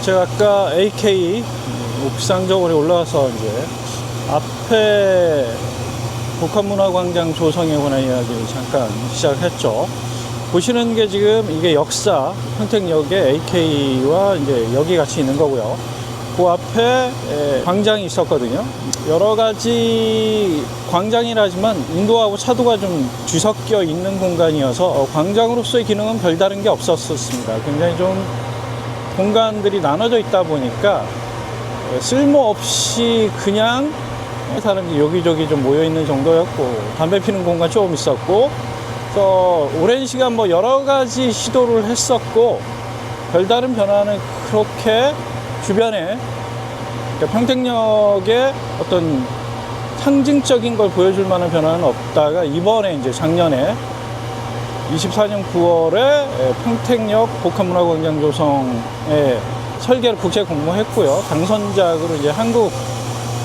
제가 아까 AK 옥상적으로 올라와서 이제 앞에 복합문화광장 조성에 관한 이야기를 잠깐 시작했죠. 보시는 게 지금 이게 역사 평택역에 AK와 이제 역이 같이 있는 거고요. 그 앞에 광장이 있었거든요. 여러 가지 광장이라지만 인도하고 차도가 좀 뒤섞여 있는 공간이어서 광장으로서의 기능은 별다른 게 없었습니다. 굉장히 좀 공간들이 나눠져 있다 보니까 쓸모없이 그냥 사람들이 여기저기 좀 모여 있는 정도였고, 담배 피는 공간 조금 있었고, 그래서 오랜 시간 뭐 여러 가지 시도를 했었고, 별다른 변화는 그렇게 주변에, 그러니까 평택역에 어떤 상징적인 걸 보여줄 만한 변화는 없다가 이번에 이제 작년에 24년 9월에 평택역 복합문화광장 조성에 설계를 국제 공모했고요. 당선작으로 이제 한국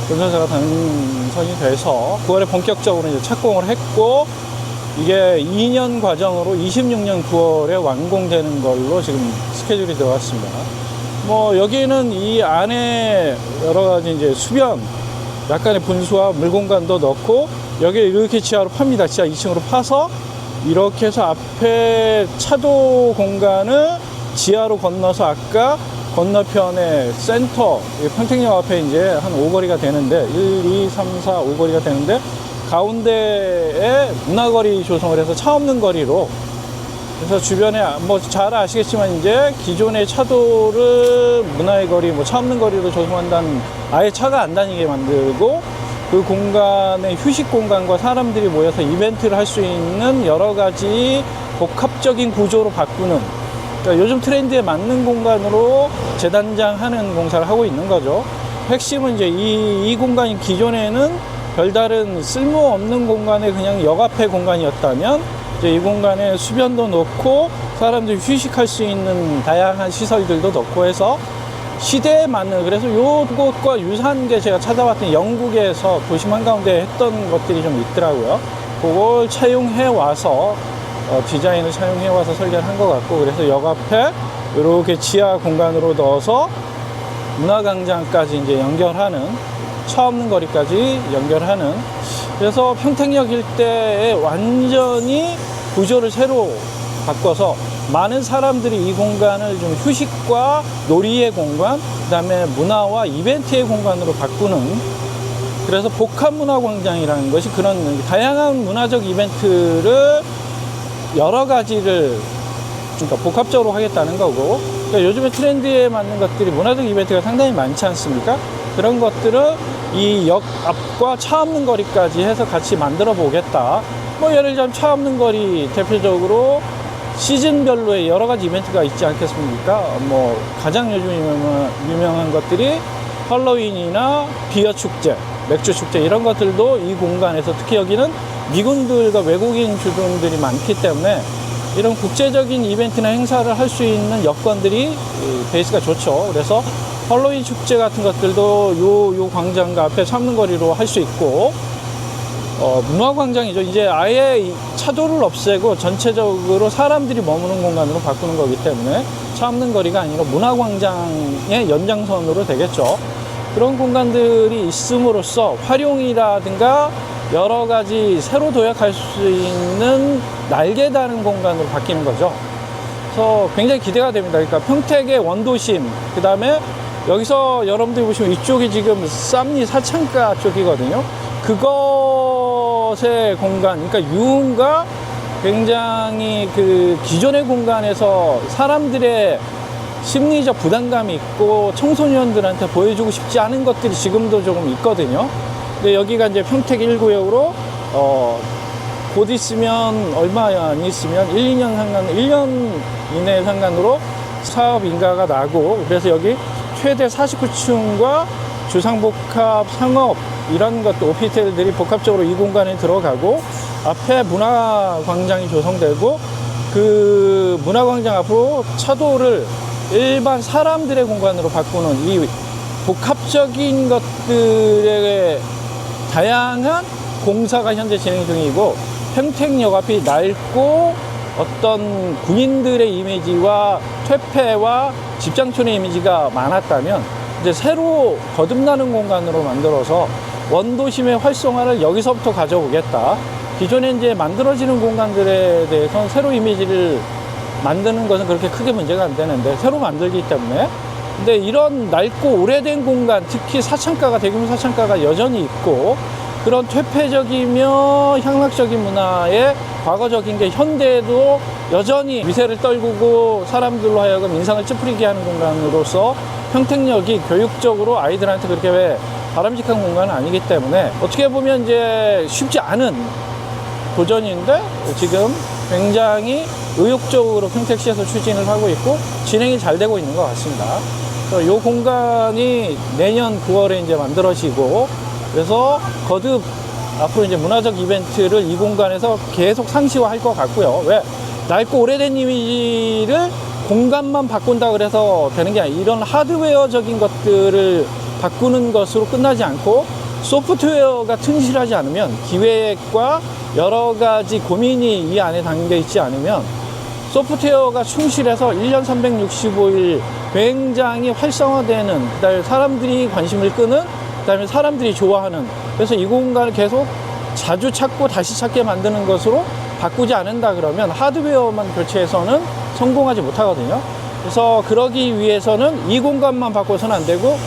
건설사가 당선이 돼서 9월에 본격적으로 이제 착공을 했고, 이게 2년 과정으로 26년 9월에 완공되는 걸로 지금 스케줄이 들어왔습니다. 뭐 여기는 이 안에 여러 가지 이제 수변, 약간의 분수와 물 공간도 넣고, 여기 이렇게 지하로 팝니다. 지하 2층으로 파서 이렇게 해서 앞에 차도 공간을 지하로 건너서 아까 건너편에 센터, 평택역 앞에 이제 한 5거리가 되는데, 1, 2, 3, 4, 5거리가 되는데, 가운데에 문화거리 조성을 해서 차 없는 거리로, 그래서 주변에 뭐 잘 아시겠지만 이제 기존의 차도를 문화의 거리, 뭐 차 없는 거리로 조성한다는, 아예 차가 안 다니게 만들고, 그 공간의 휴식 공간과 사람들이 모여서 이벤트를 할 수 있는 여러 가지 복합적인 구조로 바꾸는, 그러니까 요즘 트렌드에 맞는 공간으로 재단장하는 공사를 하고 있는 거죠. 핵심은 이제 이 공간이 기존에는 별다른 쓸모없는 공간에 그냥 역 앞의 공간이었다면, 이제 이 공간에 수변도 넣고 사람들이 휴식할 수 있는 다양한 시설들도 넣고 해서 시대에 맞는, 그래서 요것과 유사한 게 제가 찾아봤던 영국에서 도심 한가운데 했던 것들이 좀 있더라고요. 그걸 차용해 와서 디자인을 차용해 와서 설계를 한 것 같고, 그래서 역 앞에 이렇게 지하 공간으로 넣어서 문화광장까지 이제 연결하는, 차 없는 거리까지 연결하는, 그래서 평택역 일대에 완전히 구조를 새로 바꿔서 많은 사람들이 이 공간을 좀 휴식과 놀이의 공간, 그 다음에 문화와 이벤트의 공간으로 바꾸는, 그래서 복합문화광장이라는 것이 그런 다양한 문화적 이벤트를 여러 가지를, 그러니까 복합적으로 하겠다는 거고, 그러니까 요즘에 트렌드에 맞는 것들이 문화적 이벤트가 상당히 많지 않습니까? 그런 것들을 이 역 앞과 차 없는 거리까지 해서 같이 만들어 보겠다. 뭐 예를 들자면 차 없는 거리 대표적으로 시즌별로의 여러 가지 이벤트가 있지 않겠습니까? 뭐 가장 요즘 유명한 것들이 할로윈이나 비어 축제, 맥주 축제, 이런 것들도 이 공간에서, 특히 여기는 미군들과 외국인 주둔들이 많기 때문에 이런 국제적인 이벤트나 행사를 할 수 있는 여건들이 베이스가 좋죠. 그래서 할로윈 축제 같은 것들도 요 광장과 앞에 참는 거리로 할 수 있고, 문화광장이죠. 이제 아예 차도를 없애고 전체적으로 사람들이 머무는 공간으로 바꾸는 거기 때문에 차 없는 거리가 아니라 문화광장의 연장선으로 되겠죠. 그런 공간들이 있음으로써 활용이라든가 여러 가지 새로 도약할 수 있는 날개 다른 공간으로 바뀌는 거죠. 그래서 굉장히 기대가 됩니다. 그러니까 평택의 원도심, 그 다음에 여기서 여러분들이 보시면 이쪽이 지금 쌈리 사창가 쪽이거든요. 그것의 공간, 그러니까 유흥과 굉장히 그 기존의 공간에서 사람들의 심리적 부담감이 있고 청소년들한테 보여주고 싶지 않은 것들이 지금도 조금 있거든요. 근데 여기가 이제 평택 1구역으로 곧 있으면, 얼마 안 있으면 1, 2년 상간, 1년 이내 상간으로 사업 인가가 나고, 그래서 여기 최대 49층과 주상복합 상업 이런 것도 오피스텔들이 복합적으로 이 공간에 들어가고, 앞에 문화광장이 조성되고, 그 문화광장 앞으로 차도를 일반 사람들의 공간으로 바꾸는 이 복합적인 것들의 다양한 공사가 현재 진행 중이고, 평택역 앞이 낡고 어떤 군인들의 이미지와 퇴폐와 집장촌의 이미지가 많았다면 이제 새로 거듭나는 공간으로 만들어서 원도심의 활성화를 여기서부터 가져오겠다. 기존에 이제 만들어지는 공간들에 대해서는 새로 이미지를 만드는 것은 그렇게 크게 문제가 안 되는데 새로 만들기 때문에, 근데 이런 낡고 오래된 공간, 특히 사창가가, 대규모 사창가가 여전히 있고 그런 퇴폐적이며 향락적인 문화의 과거적인 게 현대에도 여전히 위세를 떨구고 사람들로 하여금 인상을 찌푸리게 하는 공간으로서 평택역이 교육적으로 아이들한테 그렇게 바람직한 공간은 아니기 때문에 어떻게 보면 이제 쉽지 않은 도전인데 지금 굉장히 의욕적으로 평택시에서 추진을 하고 있고 진행이 잘 되고 있는 것 같습니다. 이 공간이 내년 9월에 이제 만들어지고, 그래서 거듭 앞으로 이제 문화적 이벤트를 이 공간에서 계속 상시화할 것 같고요. 왜? 낡고 오래된 이미지를 공간만 바꾼다 그래서 되는 게 아니라 이런 하드웨어적인 것들을 바꾸는 것으로 끝나지 않고 소프트웨어가 튼실하지 않으면, 기획과 여러 가지 고민이 이 안에 담겨 있지 않으면 소프트웨어가 충실해서 1년 365일 굉장히 활성화되는, 그다음에 사람들이 관심을 끄는, 그다음에 사람들이 좋아하는, 그래서 이 공간을 계속 자주 찾고 다시 찾게 만드는 것으로 바꾸지 않는다 그러면 하드웨어만 교체해서는 성공하지 못하거든요. 그래서 그러기 위해서는 이 공간만 바꿔서는 안 되고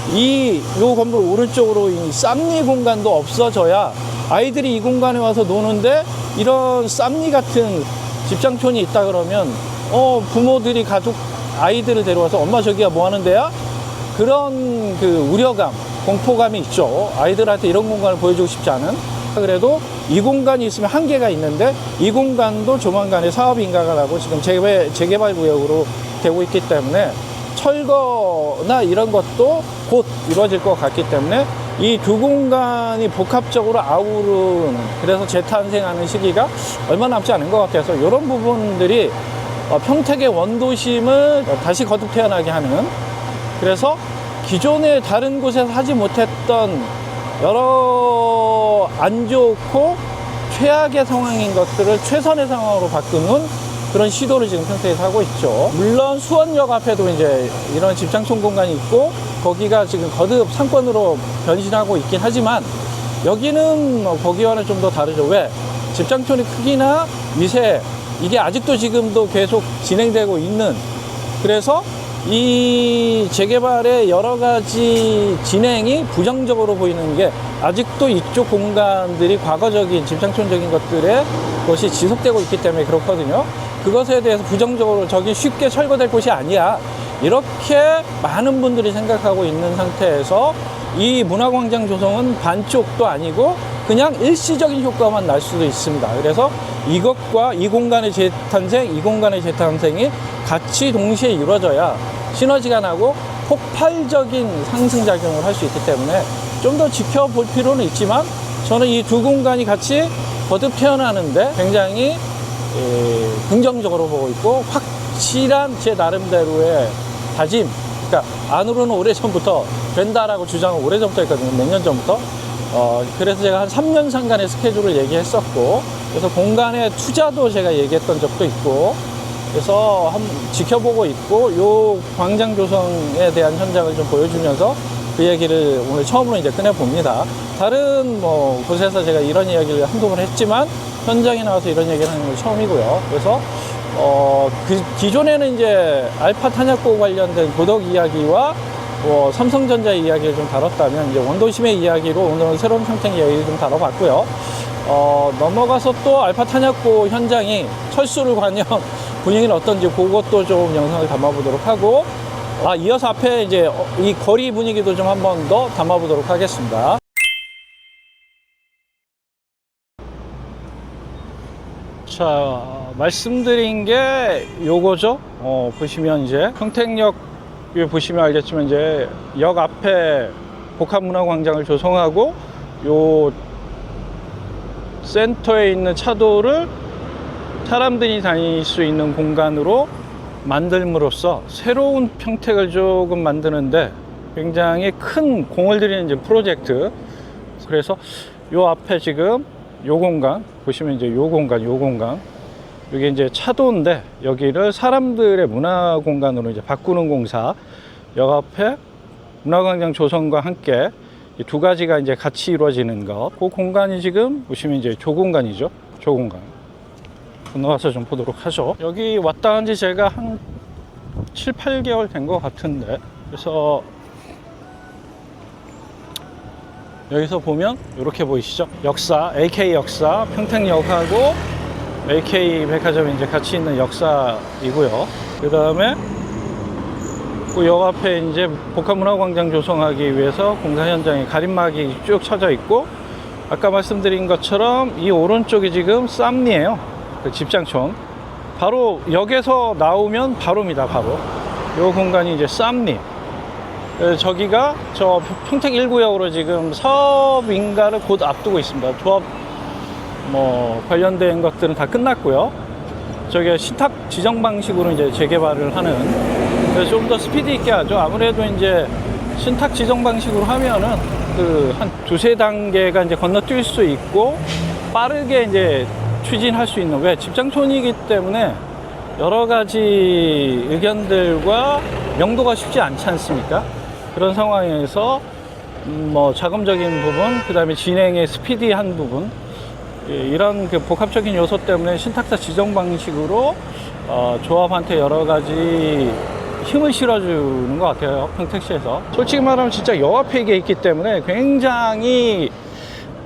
요 건물 오른쪽으로 이 쌈리 공간도 없어져야 아이들이 이 공간에 와서 노는데 이런 쌈리 같은 집장촌이 있다 그러면 부모들이 가족 아이들을 데려와서 엄마 저기야 뭐 하는 데야? 그런 그 우려감, 공포감이 있죠. 아이들한테 이런 공간을 보여주고 싶지 않은. 그래도 이 공간이 있으면 한계가 있는데 이 공간도 조만간에 사업 인가가 나고 지금 재개발 구역으로 되고 있기 때문에 철거나 이런 것도 곧 이루어질 것 같기 때문에 이 두 공간이 복합적으로 아우르는, 그래서 재탄생하는 시기가 얼마 남지 않은 것 같아서 이런 부분들이 평택의 원도심을 다시 거듭 태어나게 하는, 그래서 기존에 다른 곳에서 하지 못했던 여러 안 좋고 최악의 상황인 것들을 최선의 상황으로 바꾸는 그런 시도를 지금 평택에서 하고 있죠. 물론 수원역 앞에도 이제 이런 집장촌 공간이 있고 거기가 지금 거듭 상권으로 변신하고 있긴 하지만 여기는 거기와는 좀 더 다르죠. 왜? 집장촌의 크기나 위세, 이게 아직도 지금도 계속 진행되고 있는, 그래서 이 재개발의 여러 가지 진행이 부정적으로 보이는 게 아직도 이쪽 공간들이 과거적인 집장촌적인 것들의 것이 지속되고 있기 때문에 그렇거든요. 그것에 대해서 부정적으로 저기 쉽게 철거될 곳이 아니야, 이렇게 많은 분들이 생각하고 있는 상태에서 이 문화광장 조성은 반쪽도 아니고 그냥 일시적인 효과만 날 수도 있습니다. 그래서 이것과 이 공간의 재탄생, 이 공간의 재탄생이 같이 동시에 이루어져야 시너지가 나고 폭발적인 상승작용을 할 수 있기 때문에 좀 더 지켜볼 필요는 있지만 저는 이 두 공간이 같이 거듭 태어나는데 굉장히 긍정적으로 보고 있고 확실한 제 나름대로의 다짐, 그러니까 안으로는 오래전부터 된다라고 주장을 오래전부터 했거든요. 몇 년 전부터. 그래서 제가 한 3년 상간의 스케줄을 얘기했었고, 그래서 공간에 투자도 제가 얘기했던 적도 있고, 그래서 한번 지켜보고 있고, 요 광장 조성에 대한 현장을 좀 보여주면서 그 얘기를 오늘 처음으로 이제 꺼내봅니다. 다른 곳에서 제가 이런 이야기를 한두 번 했지만 현장에 나와서 이런 얘기를 하는 건 처음이고요. 그래서 기존에는 이제 알파 탄약고 관련된 도덕 이야기와 삼성전자 이야기를 좀 다뤘다면 이제 원도심의 이야기로 오늘은 새로운 평택 이야기를 좀 다뤄봤고요. 넘어가서 또 알파 탄약고 현장이 철수를 관련 분위기는 어떤지 그것도 좀 영상을 담아보도록 하고, 이어서 앞에 이제 이 거리 분위기도 좀 한 번 더 담아보도록 하겠습니다. 자, 말씀드린 게 요거죠. 보시면 이제 평택역 보시면 알겠지만 이제 역 앞에 복합문화광장을 조성하고 요 센터에 있는 차도를 사람들이 다닐 수 있는 공간으로 만들므로써 새로운 평택을 조금 만드는데 굉장히 큰 공을 들이는 이제 프로젝트. 그래서 요 앞에 지금 요 공간 보시면 이제 요 공간 이게 이제 차도인데 여기를 사람들의 문화 공간으로 이제 바꾸는 공사. 역 앞에 문화광장 조성과 함께 이 두 가지가 이제 같이 이루어지는 것. 그 공간이 지금 보시면 이제 조공간이죠. 조공간. 건너가서 좀 보도록 하죠. 여기 왔다 한 지 제가 한 7, 8개월 된 것 같은데, 그래서 여기서 보면 이렇게 보이시죠? 역사, AK 역사, 평택역하고 AK 백화점이 이제 같이 있는 역사이고요. 그 다음에 그 역 앞에 이제 복합문화광장 조성하기 위해서 공사 현장에 가림막이 쭉 쳐져 있고, 아까 말씀드린 것처럼 이 오른쪽이 지금 쌈리예요. 그 집장촌. 바로 역에서 나오면 바로입니다. 바로 이 공간이 이제 쌈리. 저기가 저 평택 1구역으로 지금 사업인가를 곧 앞두고 있습니다. 조합 뭐 관련된 것들은 다 끝났고요. 저게 신탁 지정 방식으로 이제 재개발을 하는, 그래서 좀 더 스피드 있게 하죠. 아무래도 이제 신탁 지정 방식으로 하면은 그 한 두세 단계가 이제 건너뛸 수 있고 빠르게 이제 추진할 수 있는, 왜 집장촌이기 때문에 여러 가지 의견들과 명도가 쉽지 않지 않습니까? 그런 상황에서 뭐 자금적인 부분, 그 다음에 진행의 스피디한 부분, 이런 그 복합적인 요소 때문에 신탁사 지정 방식으로 조합한테 여러 가지 힘을 실어주는 것 같아요. 평택시에서. 솔직히 말하면 진짜 역 앞에 이게 있기 때문에 굉장히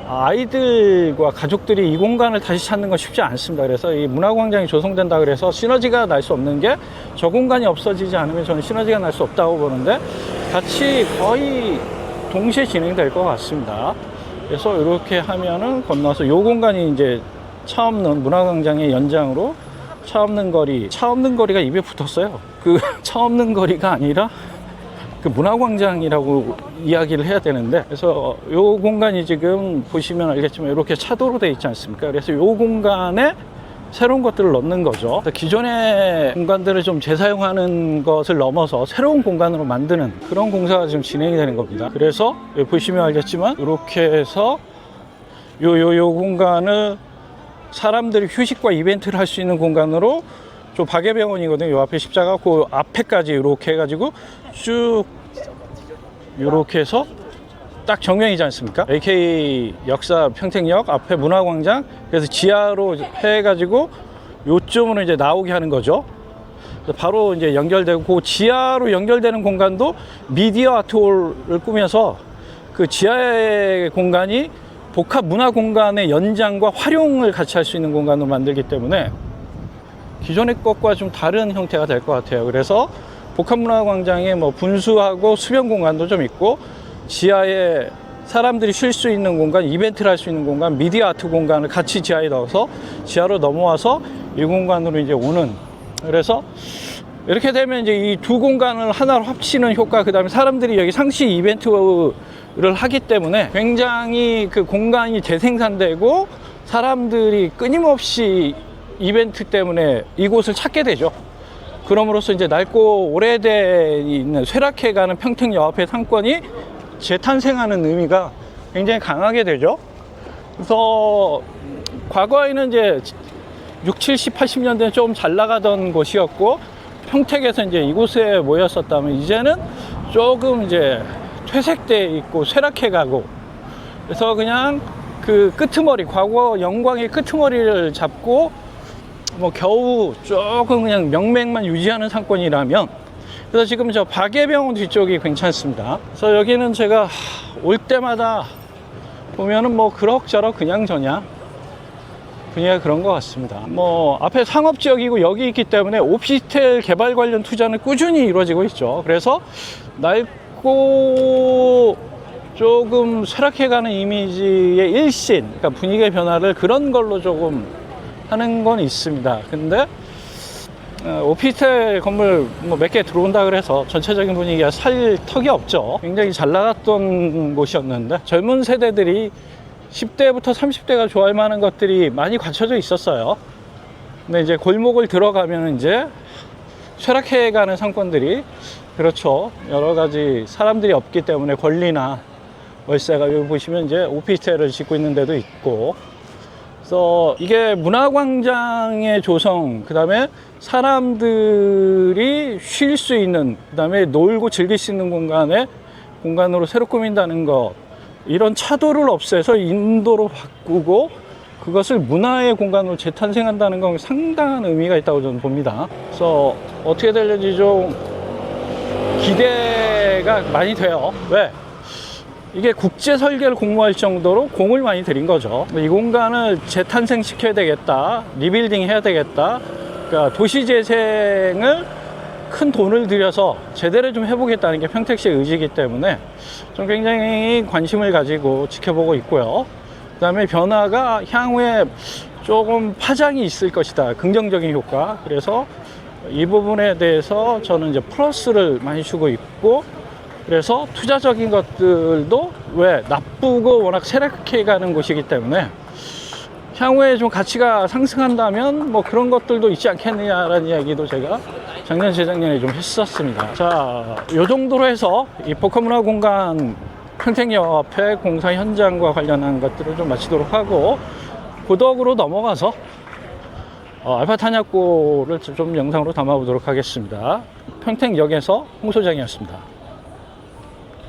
아이들과 가족들이 이 공간을 다시 찾는 건 쉽지 않습니다. 그래서 이 문화광장이 조성된다 그래서 시너지가 날 수 없는 게, 저 공간이 없어지지 않으면 저는 시너지가 날 수 없다고 보는데, 같이 거의 동시에 진행될 것 같습니다. 그래서 이렇게 하면은 건너서 요 공간이 이제 차 없는 문화광장의 연장으로 차 없는 거리, 차 없는 거리가 입에 붙었어요. 그 차 없는 거리가 아니라 그 문화광장이라고 이야기를 해야 되는데, 그래서 요 공간이 지금 보시면 알겠지만 이렇게 차도로 되어 있지 않습니까? 그래서 요 공간에 새로운 것들을 넣는 거죠. 기존의 공간들을 좀 재사용하는 것을 넘어서 새로운 공간으로 만드는 그런 공사가 지금 진행이 되는 겁니다. 그래서 여기 보시면 알겠지만 이렇게 해서 요 공간을 사람들이 휴식과 이벤트를 할 수 있는 공간으로, 저 박예병원이거든요. 요 앞에 십자가 그 앞에까지 이렇게 해가지고 쭉 이렇게 해서 딱 정면이지 않습니까? AK 역사 평택역 앞에 문화광장, 그래서 지하로 해가지고 요점으로 이제 나오게 하는 거죠. 바로 이제 연결되고, 그 지하로 연결되는 공간도 미디어 아트홀을 꾸며서 그 지하의 공간이 복합 문화 공간의 연장과 활용을 같이 할 수 있는 공간으로 만들기 때문에 기존의 것과 좀 다른 형태가 될 것 같아요. 그래서 복합문화광장에 뭐 분수하고 수변 공간도 좀 있고, 지하에 사람들이 쉴 수 있는 공간, 이벤트를 할 수 있는 공간, 미디어 아트 공간을 같이 지하에 넣어서 지하로 넘어와서 이 공간으로 이제 오는, 그래서 이렇게 되면 이제 이 두 공간을 하나로 합치는 효과, 그 다음에 사람들이 여기 상시 이벤트를 하기 때문에 굉장히 그 공간이 재생산되고 사람들이 끊임없이 이벤트 때문에 이곳을 찾게 되죠. 그럼으로써 이제 낡고 오래돼 있는 쇠락해가는 평택역 앞의 상권이 재탄생하는 의미가 굉장히 강하게 되죠. 그래서 과거에는 이제 6, 70, 80년대에 좀 잘 나가던 곳이었고, 평택에서 이제 이곳에 모였었다면 이제는 조금 이제 퇴색돼 있고 쇠락해가고, 그래서 그냥 그 끄트머리, 과거 영광의 끄트머리를 잡고 뭐 겨우 조금 그냥 명맥만 유지하는 상권이라면, 그래서 지금 저 박예병원 뒤쪽이 괜찮습니다. 그래서 여기는 제가 올 때마다 보면은 뭐 그럭저럭 그냥저냥 분위기가 그런 것 같습니다. 뭐 앞에 상업지역이고 여기 있기 때문에 오피스텔 개발 관련 투자는 꾸준히 이루어지고 있죠. 그래서 낡고 조금 쇠락해가는 이미지의 일신, 그러니까 분위기의 변화를 그런 걸로 조금 하는 건 있습니다. 근데 오피스텔 건물 뭐 몇 개 들어온다 그래서 전체적인 분위기가 살 턱이 없죠. 굉장히 잘 나갔던 곳이었는데, 젊은 세대들이 10대부터 30대가 좋아할 만한 것들이 많이 갖춰져 있었어요. 근데 이제 골목을 들어가면 이제 쇠락해가는 상권들이, 그렇죠, 여러 가지 사람들이 없기 때문에 권리나 월세가, 여기 보시면 이제 오피스텔을 짓고 있는 데도 있고, 그래서 이게 문화광장의 조성, 그 다음에 사람들이 쉴 수 있는, 그 다음에 놀고 즐길 수 있는 공간으로 새로 꾸민다는 것, 이런 차도를 없애서 인도로 바꾸고 그것을 문화의 공간으로 재탄생한다는 건 상당한 의미가 있다고 저는 봅니다. 그래서 어떻게 될지 좀 기대가 많이 돼요. 왜? 이게 국제 설계를 공모할 정도로 공을 많이 들인 거죠. 이 공간을 재탄생시켜야 되겠다, 리빌딩 해야 되겠다, 그러니까 도시 재생을 큰 돈을 들여서 제대로 좀 해보겠다는 게 평택시의 의지이기 때문에 좀 굉장히 관심을 가지고 지켜보고 있고요. 그 다음에 변화가 향후에 조금 파장이 있을 것이다, 긍정적인 효과. 그래서 이 부분에 대해서 저는 이제 플러스를 많이 주고 있고, 그래서 투자적인 것들도 왜 나쁘고 워낙 쇠락해 가는 곳이기 때문에 향후에 좀 가치가 상승한다면 뭐 그런 것들도 있지 않겠느냐라는 이야기도 제가 작년 재작년에 좀 했었습니다. 자, 요 정도로 해서 이 복합문화공간 평택역 앞에 공사 현장과 관련한 것들을 좀 마치도록 하고, 고덕으로 넘어가서 알파 탄약고를 좀 영상으로 담아보도록 하겠습니다. 평택역에서 홍 소장이었습니다.